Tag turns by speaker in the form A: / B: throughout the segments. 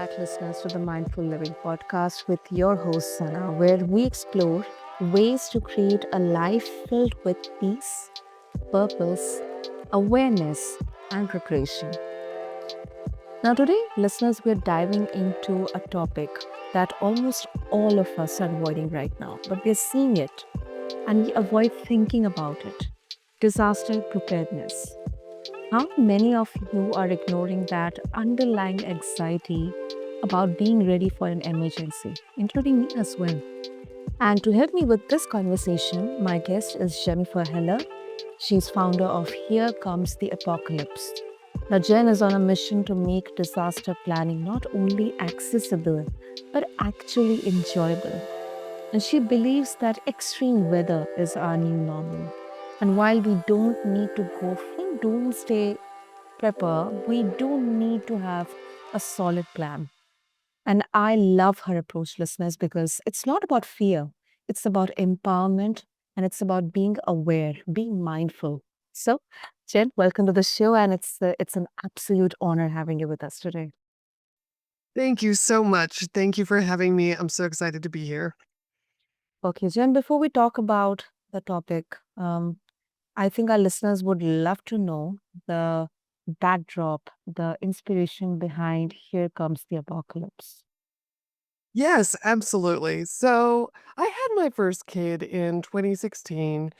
A: back, listeners, to the Mindful Living podcast with your host, Sana, where we explore ways to create a life filled with peace, purpose, awareness, and preparation. Now, today, listeners, we're diving into a topic that almost all of us are avoiding right now, but we're seeing it and we avoid thinking about it: disaster preparedness. How many of you are ignoring that underlying anxiety about being ready for an emergency, including me as well? And to help me with this conversation, my guest is Jennifer Heller. She's founder of Here Comes the Apocalypse. Now, Jen is on a mission to make disaster planning not only accessible, but actually enjoyable. And she believes that extreme weather is our new normal. And while we don't need to go full doomsday prepper, we do need to have a solid plan. And I love her approach, listeners, because it's not about fear, it's about empowerment and it's about being aware, being mindful. So, Jen, welcome to the show, and it's an absolute honor having you with us today.
B: Thank you so much. Thank you for having me. I'm so excited to be here.
A: Okay, Jen, before we talk about the topic, I think our listeners would love to know the backdrop, the inspiration behind Here Comes the Apocalypse.
B: Yes, absolutely. So I had my first kid in 2016.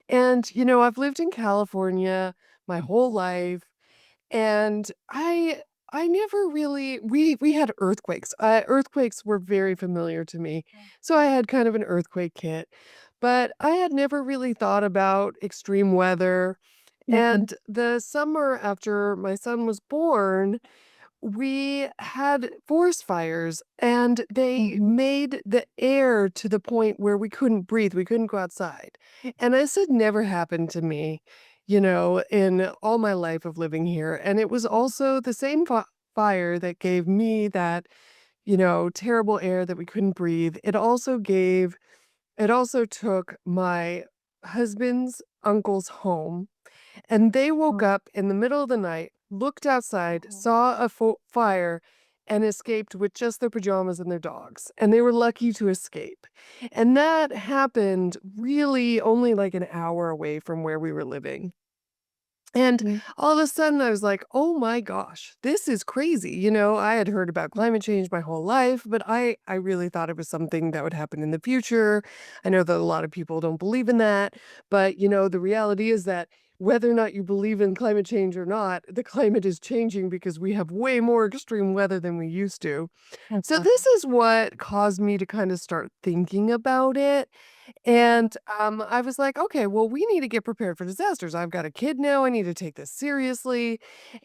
B: And, I've lived in California my whole life. And I never really we had earthquakes. Earthquakes were very familiar to me. So I had kind of an earthquake kit. But I had never really thought about extreme weather.
A: Mhm,
B: And the summer after my son was born, we had forest fires and they
A: mhm,
B: made the air to the point where we couldn't breathe. We couldn't go outside. And this had never happened to me, in all my life of living here. And it was also the same fire that gave me that, terrible air that we couldn't breathe. It also took my husband's uncle's home, and they woke
A: mhm,
B: up in the middle of the night, looked outside,
A: mhm,
B: saw a fire, and escaped with just their pajamas and their dogs. And they were lucky to escape. And that happened really only like an hour away from where we were living. And
A: mhm,
B: all of a sudden, I was like, oh my gosh, this is crazy. I had heard about climate change my whole life, but I really thought it was something that would happen in the future. I know that a lot of people don't believe in that, but the reality is that whether or not you believe in climate change or not, the climate is changing because we have way more extreme weather than we used to. So, this
A: exactly.
B: is what caused me to kind of start thinking about it.
A: Mhm,
B: And, I was like, "Okay, well, we need to get prepared for disasters. I've got a kid now, I need to take this seriously."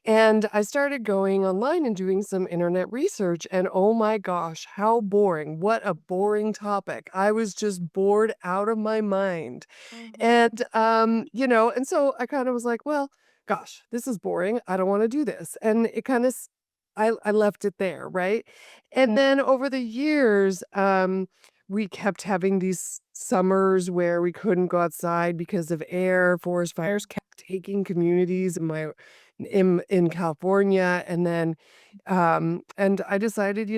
B: And I started going online and doing some internet research, and oh my gosh, how boring. What a boring topic. I was just bored out of my mind.
A: mhm,
B: And so I kinda was like, "Well, gosh, this is boring. I don't wanna do this." And it kinda I left it there, right? And
A: mhm,
B: then over the years, we kept having these summers where we couldn't go outside because of air. Forest fires kept taking communities in California, and I decided,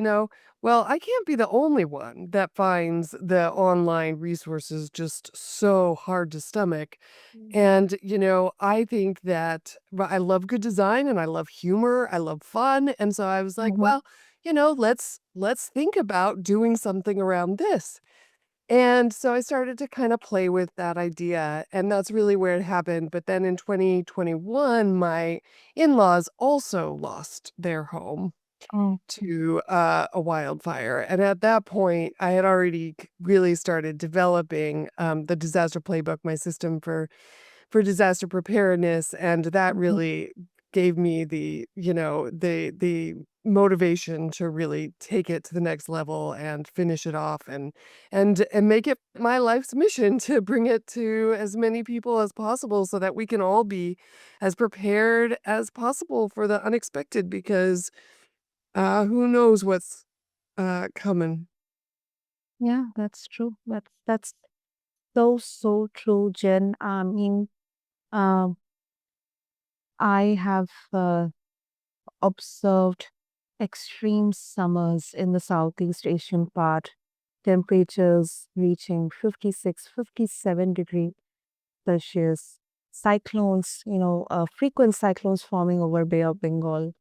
B: well, I can't be the only one that finds the online resources just so hard to stomach.
A: mhm,
B: And, I think that I love good design and I love humor, I love fun, and so I was like,
A: mhm,
B: "Well, let's think about doing something around this." And so I started to kinda play with that idea, and that's really where it happened. But then in 2021, my in-laws also lost their home
A: oh,
B: to, a wildfire, and at that point, I had already really started developing, the disaster playbook, my system for disaster preparedness, and that
A: mhm.
B: really gave me the motivation to really take it to the next level and finish it off and make it my life's mission to bring it to as many people as possible so that we can all be as prepared as possible for the unexpected because who knows what's coming.
A: Yeah, that's true. That's so true, Jen. I mean, um, I have observed extreme summers in the Southeast Asian part, temperatures reaching 56, 57 degrees Celsius, cyclones, frequent cyclones forming over Bay of Bengal.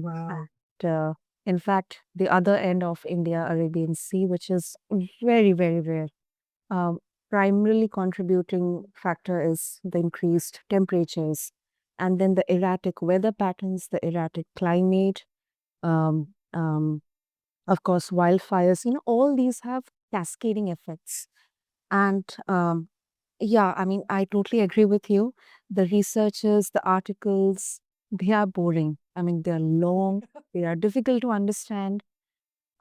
B: Wow.
A: And in fact, the other end of India, Arabian Sea, which is very, very rare. Um, Primarily contributing factor is the increased temperatures and then the erratic weather patterns, the erratic climate, um, um, of course, wildfires, all these have cascading effects. And yeah, I mean, I totally agree with you. The researchers, the articles, they are boring. I mean, they're long, they are difficult to understand.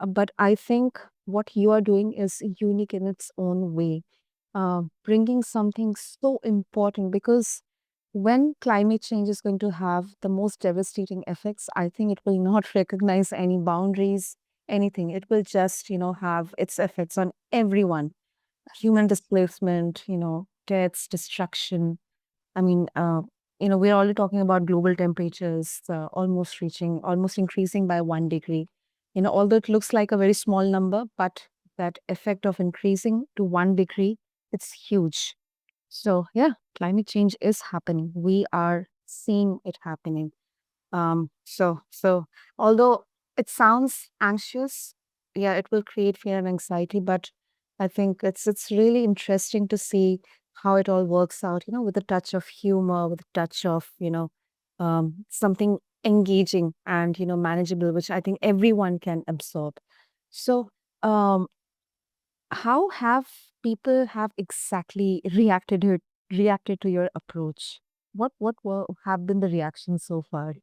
A: But I think what you are doing is unique in its own way, bringing something so important because when climate change is going to have the most devastating effects, I think it will not recognize any boundaries, anything. It will just, have its effects on everyone. Human displacement, deaths, destruction. I mean, we're already talking about global temperatures almost increasing by 1 degree. Although it looks like a very small number, but that effect of increasing to 1 degree, it's huge. So, yeah, climate change is happening. We are seeing it happening. So although it sounds anxious, yeah, it will create fear and anxiety, but I think it's really interesting to see how it all works out, with a touch of humor, with a touch of, something engaging and, manageable, which I think everyone can absorb. So, um, how have people have exactly reacted to your approach? What have been the reactions so far?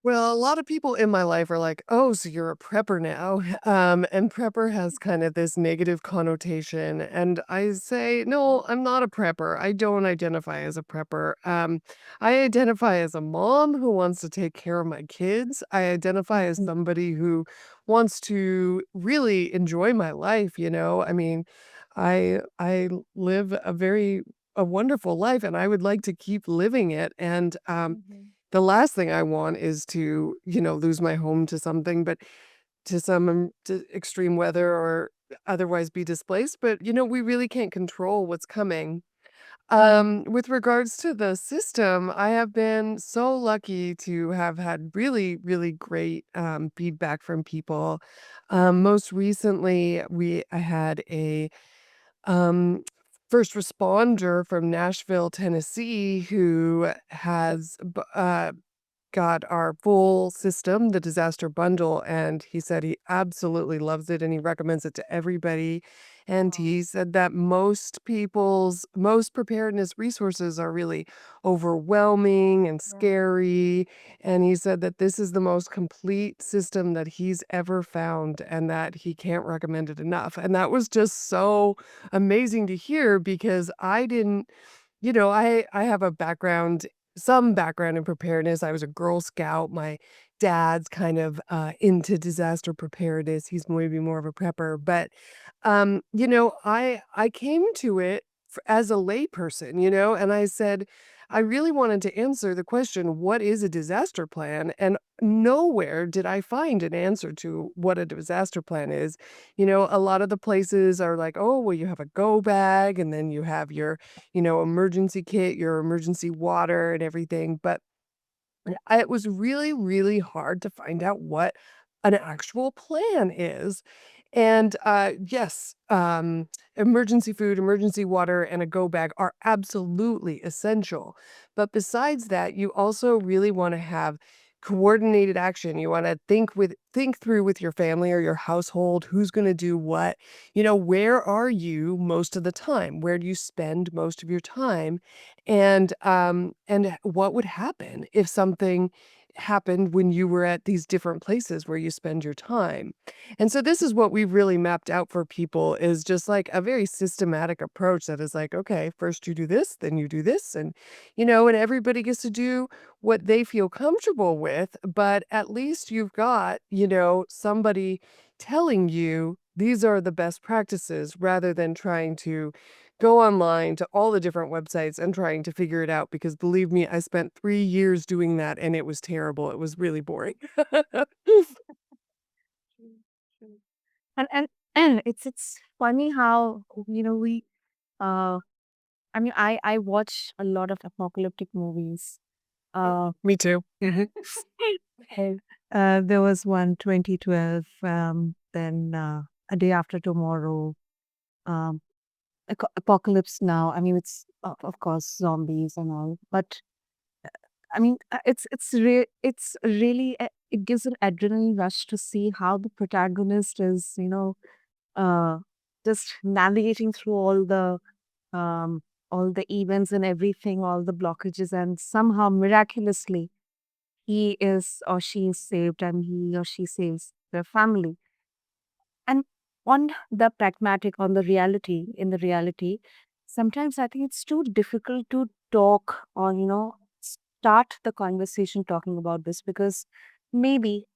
B: Well, a lot of people in my life are like, "Oh, so you're a prepper now?" And prepper has kind of this negative connotation. And I say, "No, I'm not a prepper. I don't identify as a prepper. I identify as a mom who wants to take care of my kids. I identify as somebody who wants to really enjoy my life, you know? I mean, I live a wonderful life and I would like to keep living it. And
A: Mhm.
B: the last thing I want is to, lose my home to something, but to some to extreme weather or otherwise be displaced. But, we really can't control what's coming.
A: Mhm.
B: With regards to the system, I have been so lucky to have had really, really great feedback from people. Most recently, I had a um, first responder from Nashville, Tennessee, who has got our full system, the disaster bundle, and he said he absolutely loves it and he recommends it to everybody. And
A: Wow.
B: he said that most preparedness resources are really overwhelming and
A: Yeah.
B: scary. And he said that this is the most complete system that he's ever found and that he can't recommend it enough. And that was just so amazing to hear because I didn't I have a some background in preparedness. I was a Girl Scout. My dad's kind of into disaster preparedness. He's maybe more of a prepper, but I came to it as a layperson, and I said I really wanted to answer the question, what is a disaster plan? And nowhere did I find an answer to what a disaster plan is. A lot of the places are like, oh, well, you have a go bag and then you have your emergency kit, your emergency water and everything. But it was really, really hard to find out what an actual plan is. And yes, emergency food, emergency water, and a go bag are absolutely essential. But besides that, you also really want to have coordinated action. You want to think through with your family or your household who's going to do what. Where are you most of the time? Where do you spend most of your time? And what would happen if something happened when you were at these different places where you spend your time? And so this is what we've really mapped out for people is just like a very systematic approach that is like, okay, first you do this, then you do this, and everybody gets to do what they feel comfortable with, but at least you've got, somebody telling you these are the best practices rather than trying to go online to all the different websites and trying to figure it out because believe me, I spent 3 years doing that and it was terrible. It was really boring.
A: True, true. And it's funny how we uh I mean I watch a lot of apocalyptic movies. Uh
B: Me too. Mhm.
A: and, there was one 2012, then A Day After Tomorrow, um Apocalypse Now. I mean it's of course zombies and all, but I mean, it's really it gives an adrenaline rush to see how the protagonist is, uh, just navigating through all the events and everything, all the blockages, and somehow miraculously he is or she is saved, and he or she saves their family. And on the pragmatic, on the reality, in the reality, sometimes I think it's too difficult to talk or, start the conversation talking about this because maybe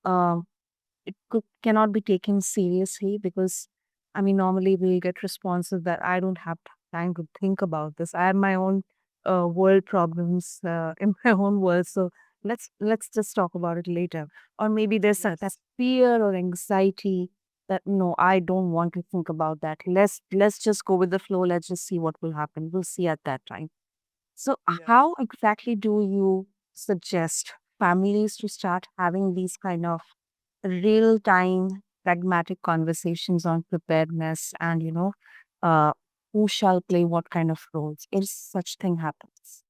A: cannot be taken seriously because I mean normally we get responses that I don't have time to think about this. I have my own world problems in my own world, so let's just talk about it later. Or maybe there's that
B: Yes.
A: fear or anxiety that no, I don't want to think about that. Let's just go with the flow. Let's just see what will happen. We'll see at that time. So,
B: Yes.
A: how exactly do you suggest families to start having these kind of real time, pragmatic conversations on preparedness and, uh, who shall play what kind of roles if such thing happens?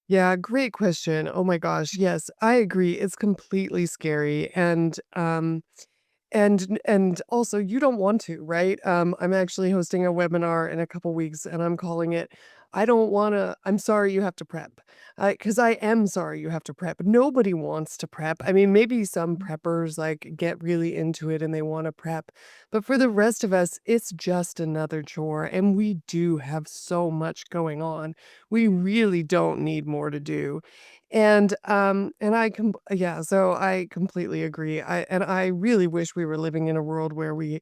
B: Yeah, great question. Oh my gosh. Yes, I agree. It's completely scary and also you don't want to, right? I'm actually hosting a webinar in a couple weeks and I'm calling it I don't want to I'm sorry you have to prep. Cuz I am sorry you have to prep. Nobody wants to prep. I mean, maybe some preppers like get really into it and they want to prep, but for the rest of us, it's just another chore and we do have so much going on. We
A: Yeah.
B: really don't need more to do. And yeah, so I completely agree. I really wish we were living in a world where we,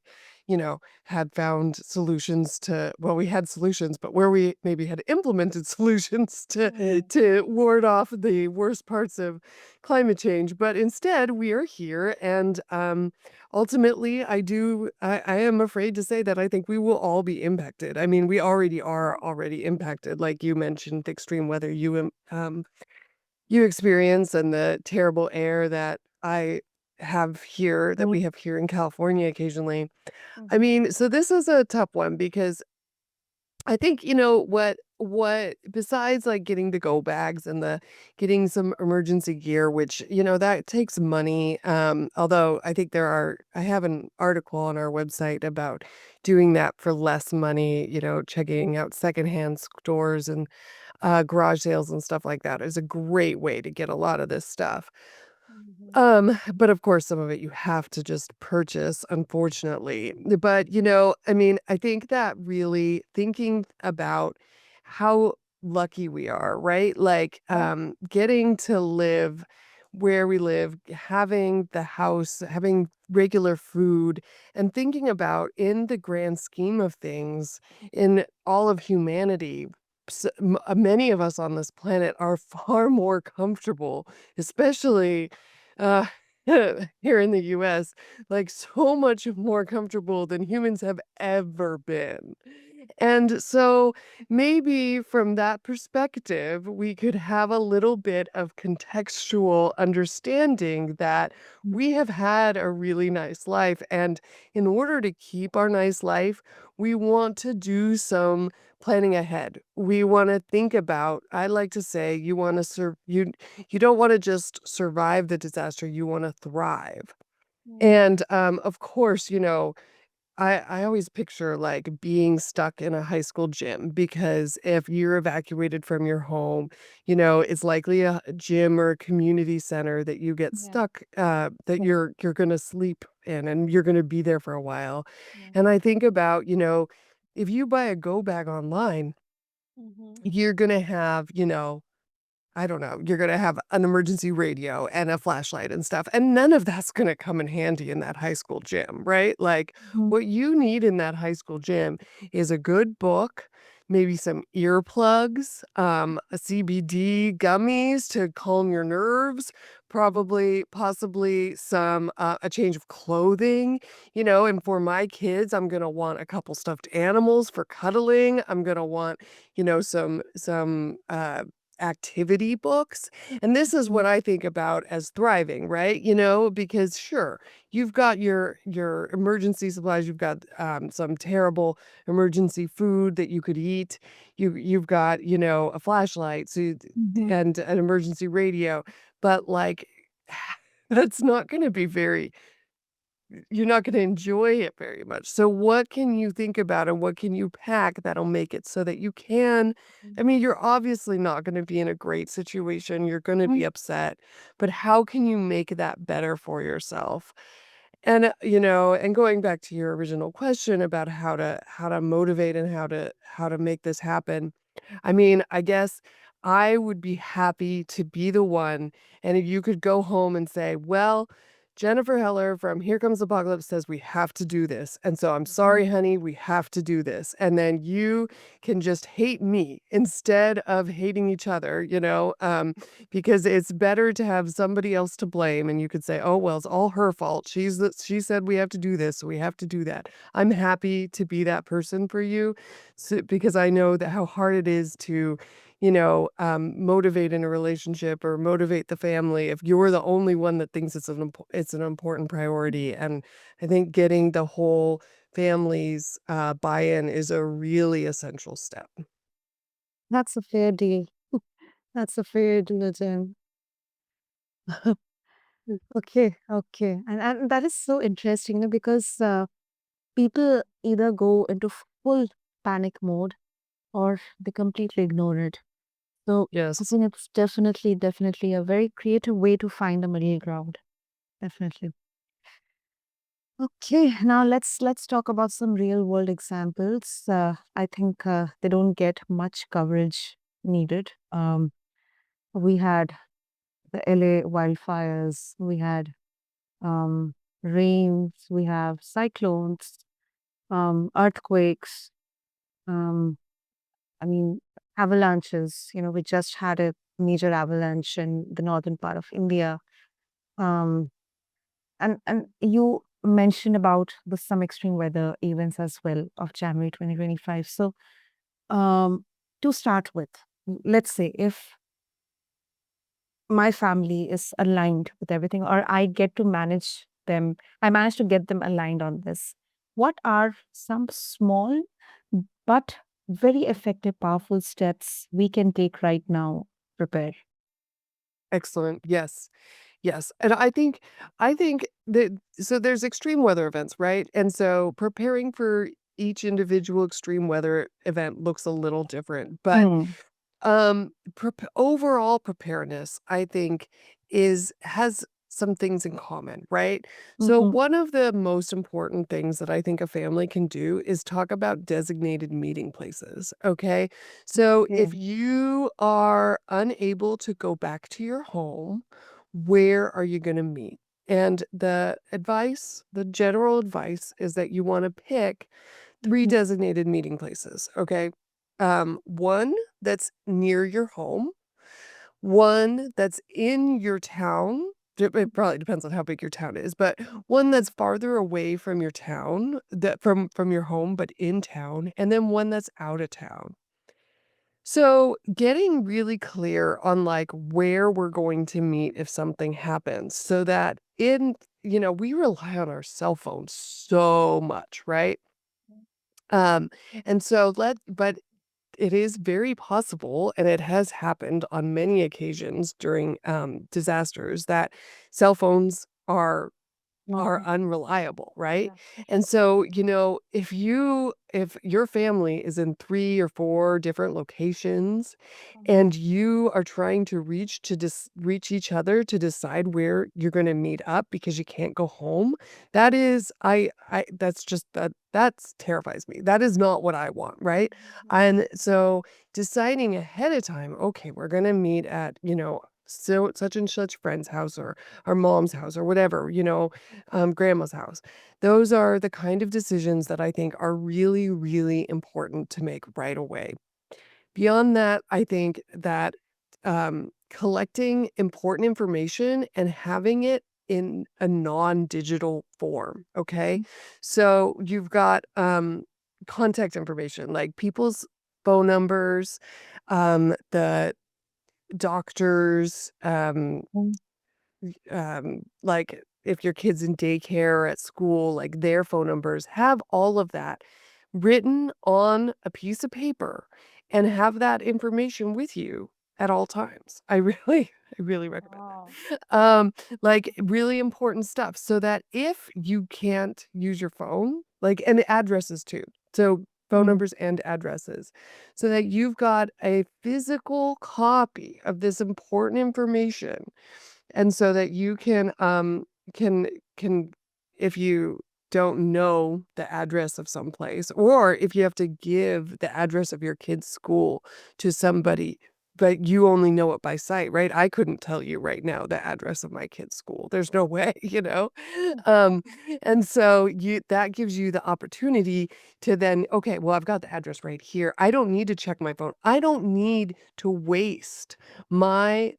B: had found solutions to well, we had solutions, but where we maybe had implemented solutions
A: Yeah.
B: to ward off the worst parts of climate change. But instead, we are here and ultimately I am afraid to say that I think we will all be impacted. I mean, we already are already impacted, like you mentioned, the extreme weather you experience and the terrible air that
A: Mhm.
B: we have here in California occasionally. I
A: Mhm.
B: mean, so this is a tough one because I think, what besides like getting the go bags and the getting some emergency gear, which, that takes money. Although I have an article on our website about doing that for less money, checking out secondhand stores and garage sales and stuff like that is a great way to get a lot of this stuff.
A: Mhm.
B: But of course, some of it you have to just purchase, unfortunately. But, I mean, I think that really thinking about how lucky we are, right? Like,
A: Yeah.
B: getting to live where we live, having the house, having regular food, and thinking about in the grand scheme of things, in all of humanity, many of us on this planet are far more comfortable, especially uh, here in the US, like so much more comfortable than humans have ever been. And so maybe from that perspective, we could have a little bit of contextual understanding that we have had a really nice life. And in order to keep our nice life, we want to do some planning ahead. We want to think about, I like to say, you don't want to just survive the disaster, you want to thrive.
A: Mhm.
B: And of course, I always picture like being stuck in a high school gym because if you're evacuated from your home, it's likely a gym or a community center that you get
A: Yeah.
B: stuck that
A: Yeah.
B: you're going to sleep in and you're going to be there for a while.
A: Yeah.
B: And I think about, if you buy a go bag online,
A: Mhm.
B: you're going to have, I don't know, you're gonna have an emergency radio and a flashlight and stuff, and none of that's gonna come in handy in that high school gym, right? Like,
A: Mhm.
B: what you need in that high school gym is a good book, maybe some earplugs, a CBD gummies to calm your nerves, probably possibly some a change of clothing, and for my kids, I'm gonna want a couple stuffed animals for cuddling. I'm gonna want, some activity books. And this is
A: Mhm.
B: what I think about as thriving, right? Because sure, you've got your emergency supplies, you've got some terrible emergency food that you could eat. You've got, a flashlight,
A: Mhm.
B: and an emergency radio, but like that's not going to be very you're not gonna enjoy it very much. So what can you think about and what can you pack that'll make it so that you can I mean, you're obviously not gonna be in a great situation, you're gonna be
A: Mhm.
B: upset, but how can you make that better for yourself? And going back to your original question about how to motivate and how to make this happen, I mean, I guess I would be happy to be the one, and if you could go home and say, "Well, Jennifer Heller from Here Comes Apocalypse says we have to do this, and so I'm
A: Mhm.
B: sorry, honey, we have to do this." And then you can just hate me instead of hating each other, because it's better to have somebody else to blame, and you could say, "Oh, well, it's all her fault. She said we have to do this, so we have to do that." I'm happy to be that person for you, because I know that how hard it is to motivate in a relationship or motivate the family if you're the only one that thinks it's an important priority. And I think getting the whole family's buy-in is a really essential step.
A: That's a fair deal. That's a fair deal, Jen. Okay, okay. And that is so interesting, because people either go into full panic mode or they completely ignore it. So I
B: Yes.
A: think it's definitely a very creative way to find a middle ground. Definitely. Okay, now let's talk about some real world examples. I think they don't get much coverage needed. We had the LA wildfires. We had um, rains. We have cyclones, earthquakes. Um, I mean, avalanches. We just had a major avalanche in the northern part of India. Um, and you mentioned about some extreme weather events as well of January 2025. So, to start with, let's say if my family is aligned with everything, or I get to manage them, I manage to get them aligned on this. What are some small but very effective, powerful steps we can take right now? Prepare.
B: Excellent. Yes. Yes, and I think that so there's extreme weather events, right? And so preparing for each individual extreme weather event looks a little different, but
A: Mm.
B: overall preparedness, I think, has some things in common, right? So
A: Mm-hmm.
B: one of the most important things that I think a family can do is talk about designated meeting places, okay? So if
A: Okay.
B: you are unable to go back to your home, where are you going to meet? And the general advice is that you want to pick three
A: Mm-hmm.
B: designated meeting places, okay? One that's near your home, one that's in your town. It probably depends on how big your town is, but one that's farther away from your town, that from your home, but in town, and then one that's out of town. So, getting really clear on like where we're going to meet if something happens so that we rely on our cell phones so much, right? Um, and so but it is very possible, and it has happened on many occasions during disasters that cell phones are
A: Okay.
B: unreliable, right?
A: Yeah.
B: And so, if your family is in 3 or 4 different locations and you are trying to reach each other to decide where you're gonna meet up because you can't go home, that is I that's just that's terrifies me. That is not what I want, right? And so deciding ahead of time, okay, we're gonna meet at, so such and such friend's house or our mom's house or whatever, grandma's house. Those are the kind of decisions that I think are really, really important to make right away. Beyond that, I think that, collecting important information and having it in a non-digital form, okay? So, you've got, contact information, like people's phone numbers, the doctors,
A: Mm.
B: like, if your kid's in daycare or at school, like, their phone numbers, have all of that written on a piece of paper and have that information with you at all times. I really recommend
A: Wow.
B: that. Like, really important stuff so that if you can't use your phone, like and the addresses too. So, phone
A: Mm.
B: numbers and addresses, so that you've got a physical copy of this important information and so that you can can if you don't know the address of some place, or if you have to give the address of your kid's school to somebody, but you only know it by sight, right? I couldn't tell you right now the address of my kid's school. There's no way, you know? Um, and so you that gives you the opportunity to then, okay, well, I've got the address right here. I don't need to check my phone. I don't need to waste my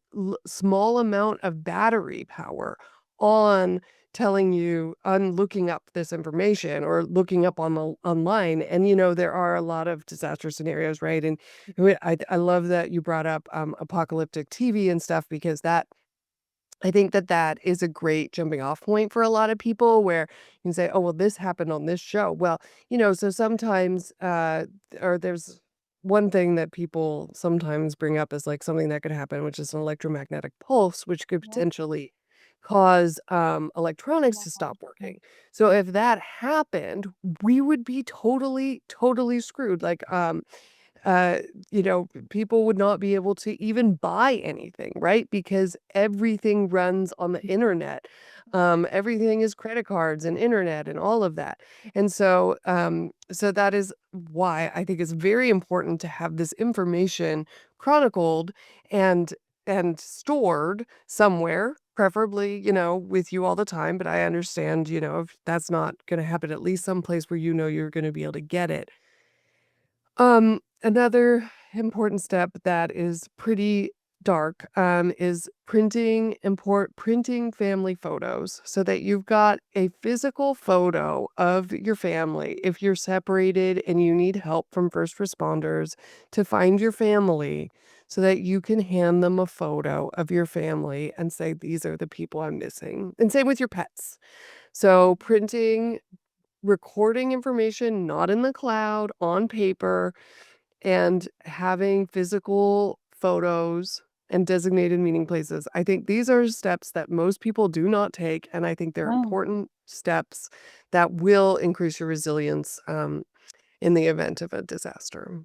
B: small amount of battery power on telling you on looking up this information or looking up on the online. And there are a lot of disaster scenarios, right? And I love that you brought up apocalyptic TV and stuff, because that I think that that is a great jumping off point for a lot of people, where you can say, "Oh, well, this happened on this show." Well, so sometimes, or there's one thing that people sometimes bring up as like something that could happen, which is an electromagnetic pulse, which could
A: Yes.
B: potentially cause electronics to stop
A: Mm.
B: working. So if that happened, we would be totally, totally screwed. Like, uh, people would not be able to even buy anything, right? Because everything runs on the internet. Everything is credit cards and internet and all of that. And so that is why I think it's very important to have this information chronicled and and stored somewhere, preferably, with you all the time. But I understand, if that's not going to happen, at least someplace where you're going to be able to get it. Another important step that is pretty dark, is printing family photos so that you've got a physical photo of your family if you're separated and you need help from first responders to find your family, so that you can hand them a photo of your family and say, "These are the people I'm missing." And same with your pets. So recording information not in the cloud, on paper, and having physical photos and designated meeting places. I think these are steps that most people do not take, and I think they're
A: Mm.
B: important steps that will increase your resilience, in the event of a disaster.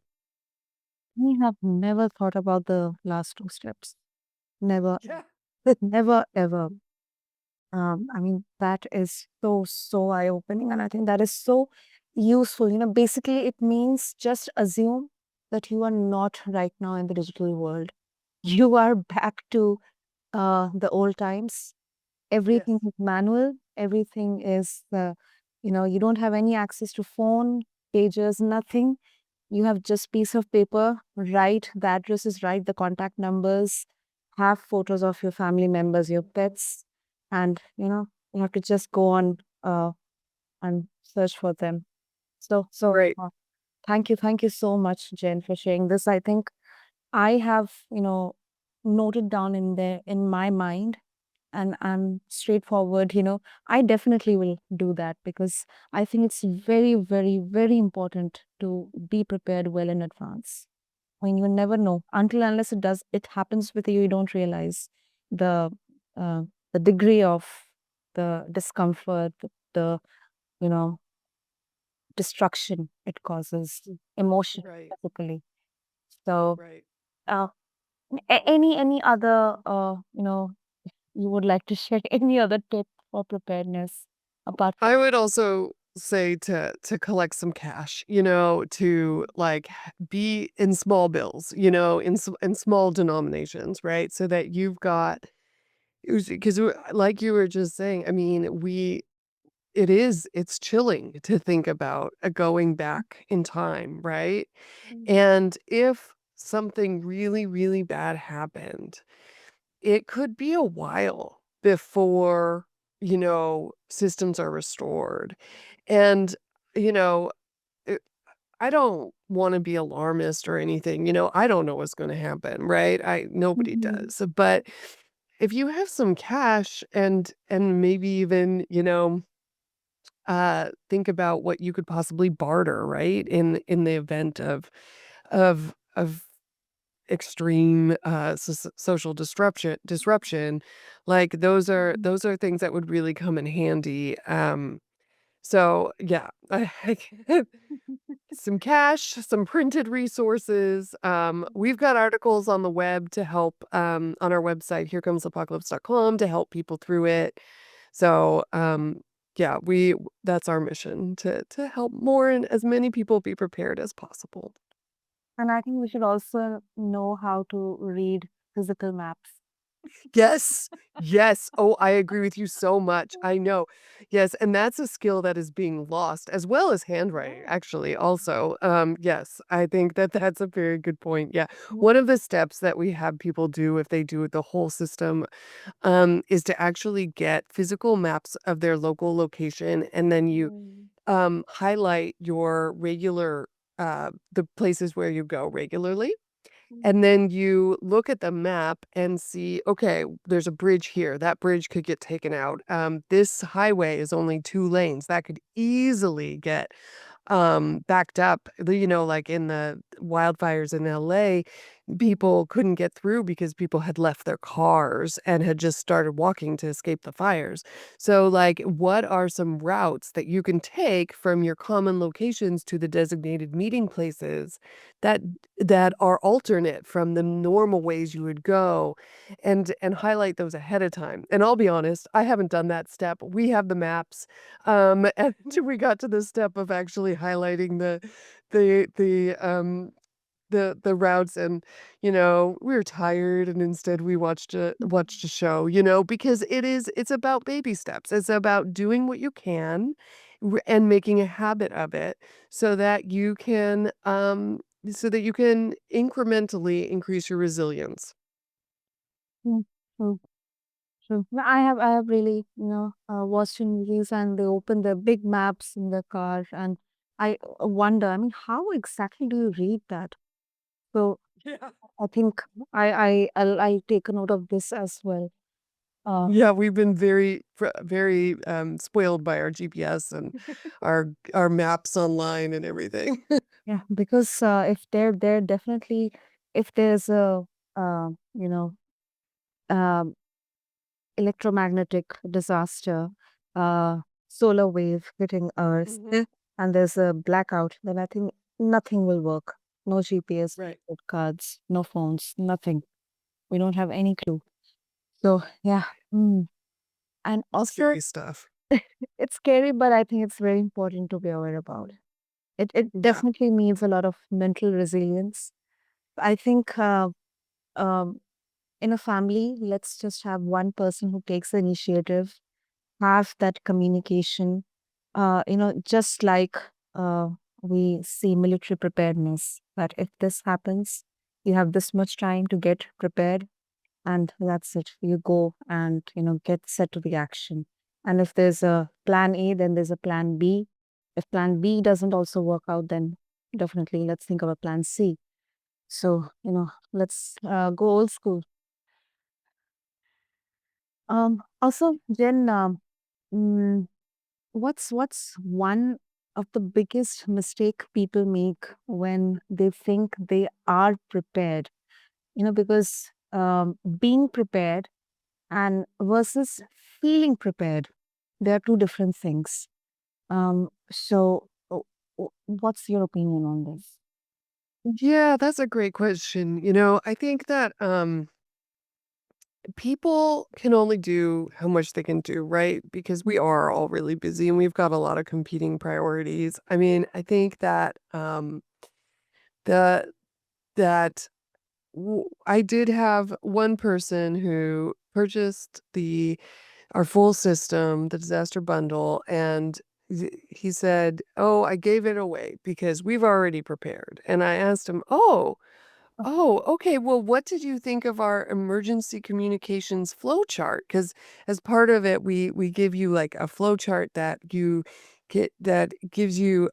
A: We have never thought about the last two steps. Never,
B: Yeah.
A: never, ever. I mean, that is so, so eye-opening, and I think that is so useful. Basically, it means just assume that you are not right now in the digital world. You are back to the old times.
B: Yes.
A: Everything is manual. Everything is, you don't have any access to phone, pages, nothing. You have just piece of paper, write the addresses, write the contact numbers, have photos of your family members, your pets, and you have to just go on and search for them. So
B: Right.
A: thank you so much, Jen, for sharing this. I think I have noted down in my mind, and I'm straightforward. I definitely will do that, because I think it's very, very, very important to be prepared well in advance. I mean, you never know until unless it happens with you. You don't realize the uh, the degree of the discomfort, the you know destruction it causes, emotion,
B: Right.
A: physically. So,
B: Right.
A: uh, any other you would like to share any other tip for preparedness apart
B: I would also say to collect some cash, to like be in small bills, in small denominations, right? So that you've got because like you were just saying, I mean, it's chilling to think about going back in time, right?
A: Mm.
B: And if something really, really bad happened, it could be a while before, systems are restored. And, you know, eh, I don't want to be alarmist or anything. I don't know what's going to happen, right? Nobody
A: Mhm.
B: does. But if you have some cash and maybe even, think about what you could possibly barter, right? In the event of extreme social disruption, like
A: Mhm.
B: those are things that would really come in handy. So yeah, some cash, some printed resources. We've got articles on the web to help on our website, herecomesapocalypse.com, to help people through it. So yeah, we that's our mission to help more and as many people be prepared as possible.
A: And I think we should also know how to read physical maps.
B: Yes. Yes. Oh, I agree with you so much. I know. Yes, and that's a skill that is being lost as well as handwriting,
A: Yeah.
B: actually, also. Yes, I think that that's a very good point. Yeah.
A: Yeah.
B: One of the steps that we have people do if they do the whole system, is to actually get physical maps of their local location, and then you,
A: Mm.
B: highlight your regular, the places where you go regularly. And
A: Mm.
B: then you look at the map and see, okay, there's a bridge here. That bridge could get taken out. This highway is only 2 lanes. That could easily get backed up. Like in the wildfires in LA, people couldn't get through because people had left their cars and had just started walking to escape the fires. So, like, what are some routes that you can take from your common locations to the designated meeting places that that are alternate from the normal ways you would go, and highlight those ahead of time. And I'll be honest, I haven't done that step. We have the maps, and we got to the step of actually highlighting the the um the routes, and we were tired, and instead we watched a show, because it's about baby steps. It's about doing what you can, and making a habit of it so that you can incrementally increase your resilience.
A: Mm. True, true. No, I have really, watched in movies and they open the big maps in the car and I wonder, I mean, how exactly do you read that? So
B: Yeah.
A: I think I take a note of this as well. Uh,
B: Yeah, we've been very spoiled by our GPS and our maps online and everything.
A: yeah, because if they're definitely if there's a uh, you know um, electromagnetic disaster, uh, solar wave hitting Earth,
B: Mhm.
A: and there's a blackout, then I think nothing will work. No GPS,
B: Right.
A: no cards, no phones, nothing. We don't have any clue. So yeah, mm. And also
B: Scary stuff.
A: it's scary, but I think it's very important to be aware about. It
B: Yeah.
A: definitely needs a lot of mental resilience. I think um, in a family, let's just have one person who takes the initiative, have that communication. Just like uh, we see military preparedness, that if this happens, you have this much time to get prepared, and that's it. You go and get set to the action. And if there's a plan A, then there's a plan B. If plan B doesn't also work out, then definitely let's think of a plan C. So let's go old school. Also, Jen, mm, what's one of the biggest mistake people make when they think they are prepared? Because being prepared and versus feeling prepared, they are two different things. What's your opinion on this?
B: Yeah, that's a great question. I think that people can only do how much they can do, right? Because we are all really busy and we've got a lot of competing priorities. I mean, I think that the that I did have one person who purchased the our full system, the disaster bundle, and he said, "Oh, I gave it away because we've already prepared." And I asked him, Oh, okay. Well, what did you think of our emergency communications flow chart? Because as part of it, we give you like a flow chart that you get that gives you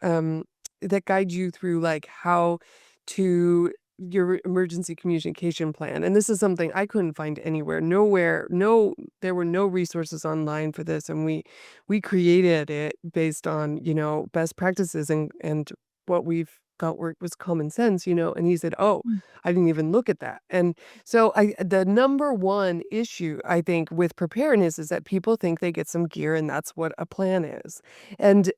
B: that guides you through like how to your emergency communication plan. And this is something I couldn't find anywhere. Nowhere, no, there were no resources online for this. And we created it based on, best practices and what we've felt was common sense, and he said, "Oh,
A: Mm,
B: I didn't even look at that." And so the number one issue I think with preparedness is that people think they get some gear and that's what a plan is. And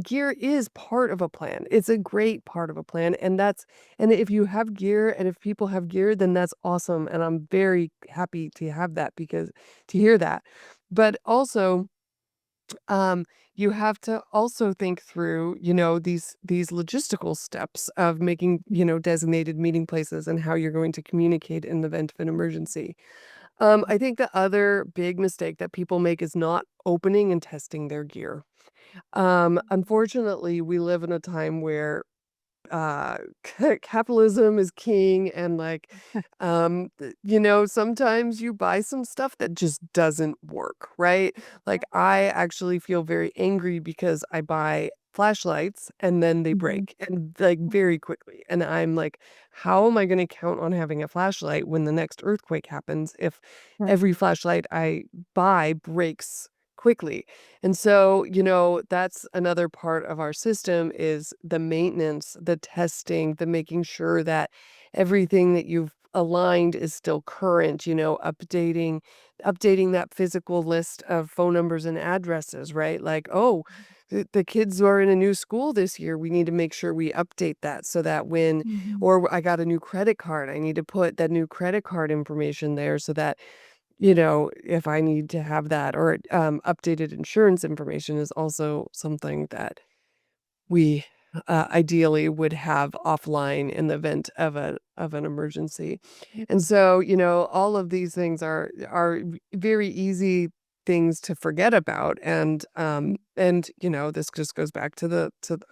B: gear is part of a plan. It's a great part of a plan. And if you have gear and if people have gear, then that's awesome. And I'm very happy to have that because to hear that. But also, um, you have to also think through, these logistical steps of making, designated meeting places and how you're going to communicate in the event of an emergency. I think the other big mistake that people make is not opening and testing their gear. Unfortunately, we live in a time where uh capitalism is king and like sometimes you buy some stuff that just doesn't work, right? Like I actually feel very angry because I buy flashlights and then they
A: mhm,
B: break and like very quickly, and I'm like, how am I going to count on having a flashlight when the next earthquake happens if
A: right,
B: every flashlight I buy breaks quickly? And so, that's another part of our system is the maintenance, the testing, the making sure that everything that you've aligned is still current, updating that physical list of phone numbers and addresses, right? Like, oh, the kids are in a new school this year. We need to make sure we update that so that
A: mhm,
B: or I got a new credit card, I need to put that new credit card information there so that if I need to have that or, updated insurance information is also something that we, ideally would have offline in the event of an emergency. And so, all of these things are very easy things to forget about. And, this just goes back to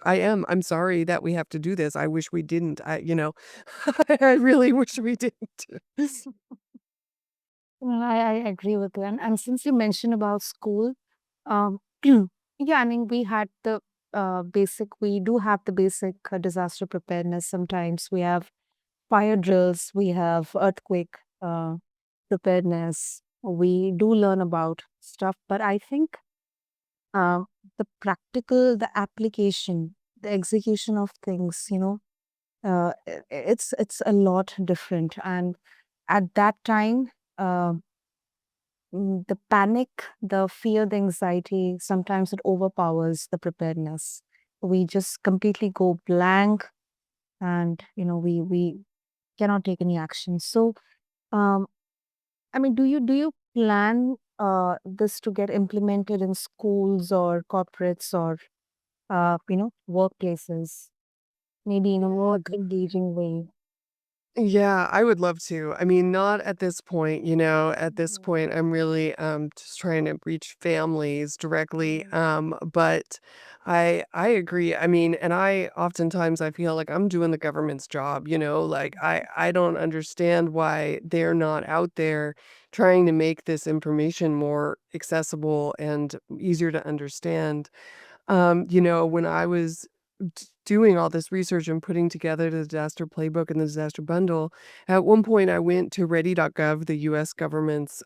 B: I'm sorry that we have to do this. I wish we didn't. I really wish we didn't.
A: well, I agree with you. And since you mentioned about school, um, yeah, I mean, we do have the basic disaster preparedness. Sometimes we have fire drills, we have earthquake preparedness. We do learn about stuff, but I think um, the application, the execution of things, it's a lot different. And at that time, uh, the panic, the fear, the anxiety, sometimes it overpowers the preparedness. We just completely go blank, and we cannot take any action. So, um, I mean, do you plan this to get implemented in schools or corporates or workplaces, maybe in a more engaging way?
B: Yeah, I would love to. I mean, not at this point, at this
A: Mhm,
B: point, I'm really just trying to reach families directly.
A: mhm,
B: But I agree. I mean, and I oftentimes I feel like I'm doing the government's job, like I don't understand why they're not out there trying to make this information more accessible and easier to understand. When I was doing all this research and putting together the disaster playbook and the disaster bundle, at one point I went to ready.gov, the US government's,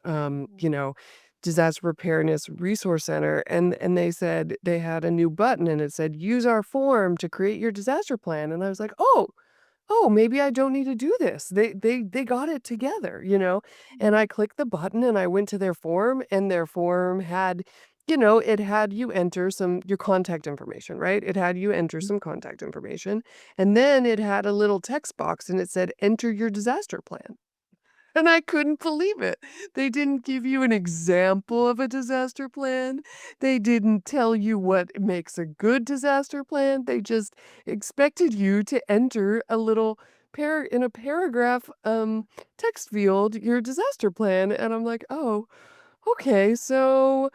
B: disaster preparedness resource center, and they said they had a new button and it said, use our form to create your disaster plan. And I was like, oh, maybe I don't need to do this. They got it together, And I clicked the button and I went to their form and their form had, it had you enter some your contact information, right? It had you enter some contact information. And then it had a little text box and it said enter your disaster plan. And I couldn't believe it. They didn't give you an example of a disaster plan. They didn't tell you what makes a good disaster plan. They just expected you to enter a little in a paragraph text field your disaster plan. And I'm like, oh, okay, so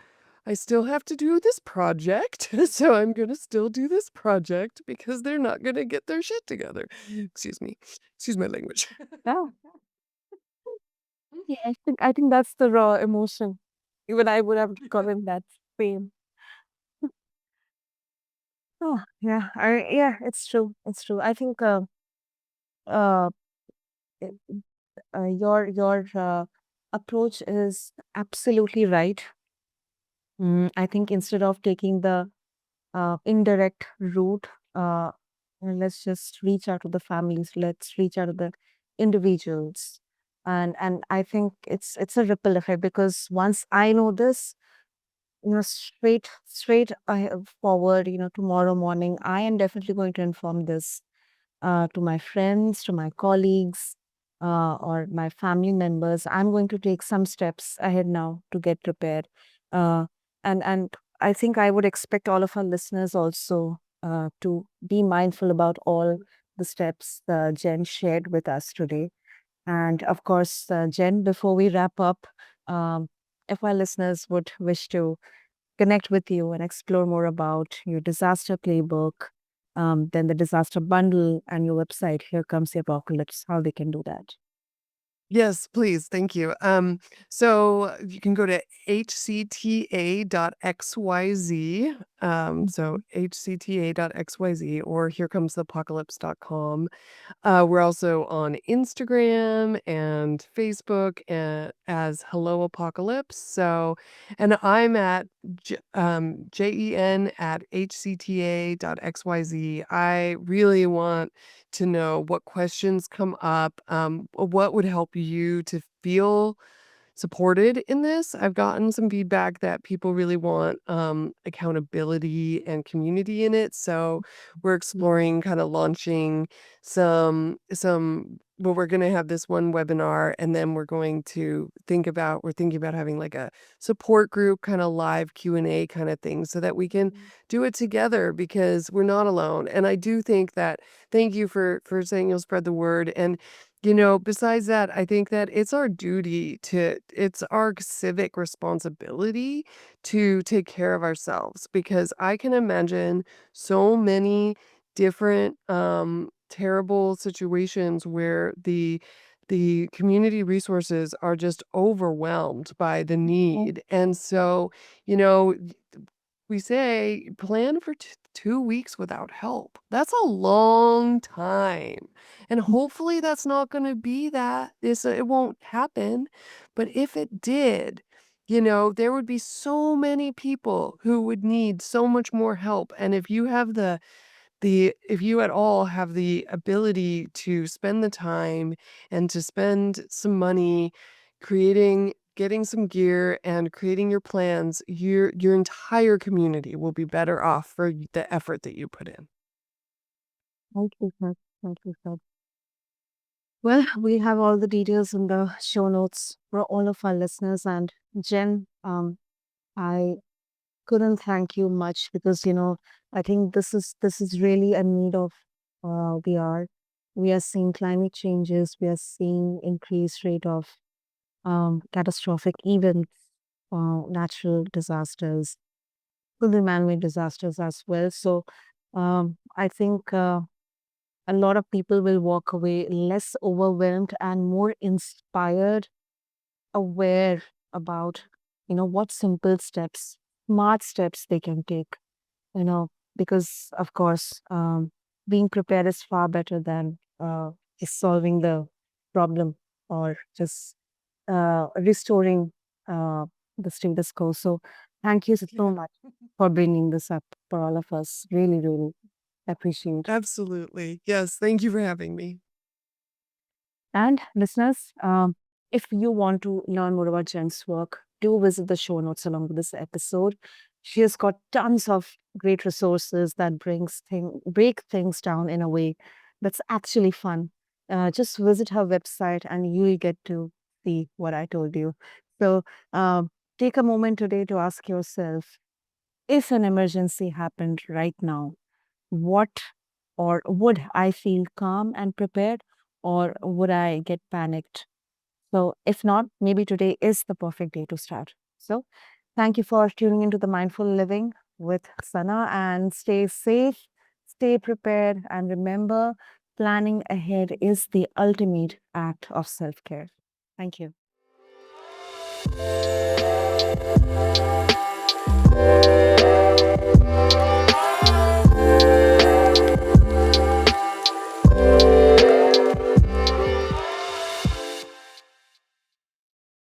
B: I still have to do this project. So I'm going to still do this project because they're not going to get their shit together. Excuse me. Excuse my language.
A: Yeah. Yeah, I think that's the raw emotion. Even I would have gotten that same. Oh, yeah. Yeah, it's true. It's true. I think uh, it- your approach is absolutely right. I think instead of taking the indirect route, uh, let's just reach out to the families. Let's reach out to the individuals, and I think it's a ripple effect because once I know this, straight forward, tomorrow morning, I am definitely going to inform this to my friends, to my colleagues, or my family members. I'm going to take some steps ahead now to get prepared. Uh, and I think I would expect all of our listeners also to be mindful about all the steps Jen shared with us today. And of course, Jen, before we wrap up, um, if our listeners would wish to connect with you and explore more about your disaster playbook, then the disaster bundle and your website, Here Comes the Apocalypse, how they can do that.
B: Yes, please. Thank you. So you can go to hcta.xyz. So
A: Mhm.
B: hcta.xyz or herecomesapocalypse.com. We're also on Instagram and Facebook as Hello Apocalypse. So, and I'm at JEN at hcta.xyz. I really want to know what questions come up, what would help you to feel supported in this. I've gotten some feedback that people really want accountability and community in it. So we're exploring kind of launching well, we're going to have this one webinar and then we're thinking about having like a support group kind of live Q&A kind of thing so that we can do it together because we're not alone. And I do think that thank you for saying you'll spread the word. And besides that, I think that it's our civic responsibility to take care of ourselves because I can imagine so many different terrible situations where the community resources are just overwhelmed by the
A: Mhm.
B: need. And so, you know, we say plan for 2 weeks without help. That's a long time. And hopefully that's not going to be that. It won't happen. But if it did, there would be so many people who would need so much more help. And if you have if you at all have the ability to spend the time and to spend some money getting some gear and creating your plans, your entire community will be better off for the effort that you put in.
A: Thank you, sir. Thank you, sir. Well, we have all the details in the show notes for all of our listeners. And Jen, I couldn't thank you much because I think this is really a need of we are seeing climate changes, we are seeing increased rate of catastrophic events, natural disasters, could be man-made disasters as well. So I think a lot of people will walk away less overwhelmed and more inspired, aware about what simple steps, smart steps they can take. you know, because of course, being prepared is far better than just solving the problem or just restoring uh, the status quo. So, thank you so
B: Yeah.
A: much for bringing this up for all of us. Really, really appreciate.
B: Absolutely. Yes, thank you for having me.
A: And listeners, if you want to learn more about Jen's work, do visit the show notes along with this episode. She has got tons of great resources that break things down in a way that's actually fun. Just visit her website and you'll get to exactly what I told you. So take a moment today to ask yourself, if an emergency happened right now, what or would I feel calm and prepared, or would I get panicked? So, if not, maybe today is the perfect day to start. So, thank you for tuning into the Mindful Living with Sana, and stay safe, stay prepared, and remember, planning ahead is the ultimate act of self care. Thank you.